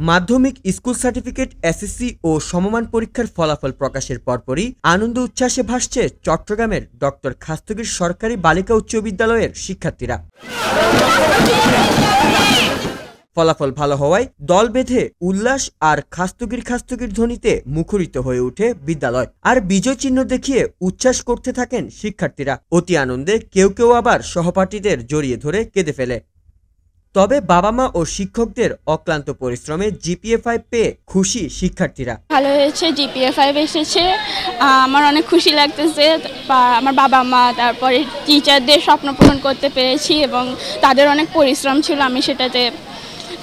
মাধ্যমিক school certificate, SSC ও সমমান পরীক্ষার ফলাফল প্রকাশের পরপরই আনন্দ উচ্ছ্বাসে ভাসছে চট্টগ্রামের ডক্টর খাস্তগীর সরকারি বালিকা উচ্চ বিদ্যালয়ের শিক্ষার্থীরা। ফলাফল ভালো হওয়ায় দল বেঁধে উল্লাস আর খাস্তগীর ধ্বনিতে মুখরিত হয়ে ওঠে বিদ্যালয়। আর বিজয় চিহ্ন দেখিয়ে উচ্ছ্বাস করতে থাকেন শিক্ষার্থীরা। অতি আনন্দে কেউ কেউ আবার সহপাঠীদের জড়িয়ে ধরে কেঁদে ফেলে। তবে বাবা মা ও শিক্ষকদের অক্লান্ত পরিশ্রমে জিপিএ 5 পেয়ে খুশি শিক্ষার্থীরা। ভালো হয়েছে, জিপিএ 5 এসেছে, আমার অনেক খুশি লাগতেছে। আমার বাবা মা তারপরে টিচারদের স্বপ্ন পূরণ করতে পেরেছি এবং তাদের অনেক পরিশ্রম ছিল, আমি সেটাতে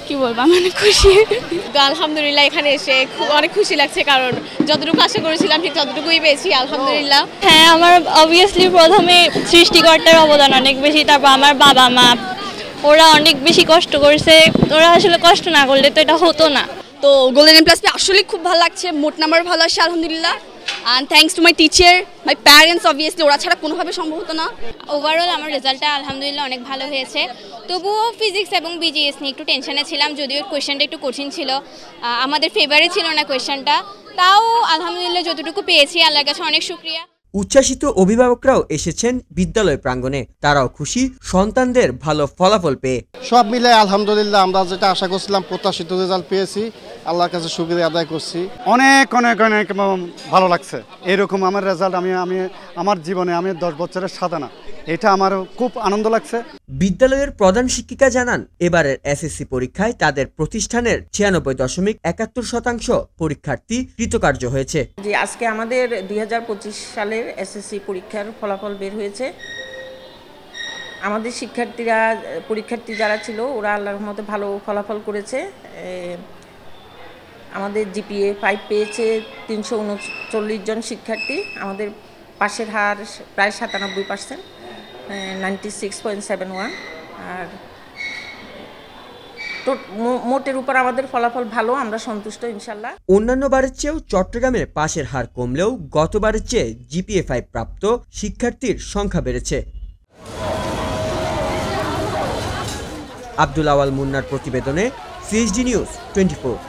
কি বলবো, আমি অনেক খুশি। আলহামদুলিল্লাহ এখানে এসে অনেক খুশি লাগছে, কারণ যতটুকু আশা করেছিলাম ঠিক ততটুকুই পেয়েছি, আলহামদুলিল্লাহ। হ্যাঁ, আমার অবভিয়াসলি প্রথমে সৃষ্টিকর্তার অবদান অনেক বেশি, তারপর আমার বাবা মা, ওরা অনেক বেশি কষ্ট করছে। ওরা আসলে কষ্ট না করলে তো এটা হতো না। তো গোল্ডেন এ প্লাস পেয়ে আসলে খুব ভালো লাগছে, মোট নাম্বার ভালো আসছে আলহামদুলিল্লাহ। And thanks to my teacher, my parents, obviously ওরা ছাড়া কোনোভাবে সম্ভব হতো না। ওভারঅল আমার রেজাল্টটা আলহামদুলিল্লাহ অনেক ভালো হয়েছে। তবুও ফিজিক্স এবং বিজিএস নিয়ে একটু টেনশনে ছিলাম, যদিও কোয়েশ্চেনটা একটু কঠিন ছিল, আমাদের ফেভারে ছিল না কোয়েশ্চেনটা। তাও আলহামদুলিল্লাহ যতটুকু পেয়েছি আল্লাহর কাছে অনেক শুকরিয়া। উচ্ছ্বাসিত অভিভাবকরাও এসেছেন বিদ্যালয় প্রাঙ্গণে। তারাও খুশি সন্তানদের ভালো ফলাফল পেয়ে। সব মিলে আলহামদুলিল্লাহ আমরা যেটা আশা করছিলাম প্রত্যাশিত রেজাল্ট পেয়েছি, আল্লাহর কাছে শুকরিয়া আদায় করছি। অনেক অনেক অনেক ভালো লাগছে। এরকম আমার রেজাল্ট আমি আমার জীবনে 10 বছরের সাধনা, এটা আমার খুব আনন্দ লাগছে। বিদ্যালয়ের প্রধান শিক্ষিকা জানান, এবারের এসএসসি পরীক্ষায় তাদের প্রতিষ্ঠানের 96.71% পরীক্ষার্থী কৃতকার্য হয়েছে। আজকে আমাদের 2025 সালের এসএসসি পরীক্ষার ফলাফল বের হয়েছে। আমাদের পরীক্ষার্থী যারা ছিল ওরা আল্লাহর রহমতে ভালো ফলাফল করেছে। আমাদের জিপিএ 5 পেয়েছে 339 জন শিক্ষার্থী। আমাদের পাশের হার প্রায় 97%, 96.71। আর মোটের উপর আমাদের ফলাফল ভালো, আমরা সন্তুষ্ট ইনশাল্লাহ। অন্যান্য বারের চেয়েও চট্টগ্রামের পাশের হার কমলেও গতবারের চেয়ে জিপিএ 5 প্রাপ্ত শিক্ষার্থীর সংখ্যা বেড়েছে। আব্দুল আওয়াল মুন্নার প্রতিবেদনে সিএসডি নিউজ 24।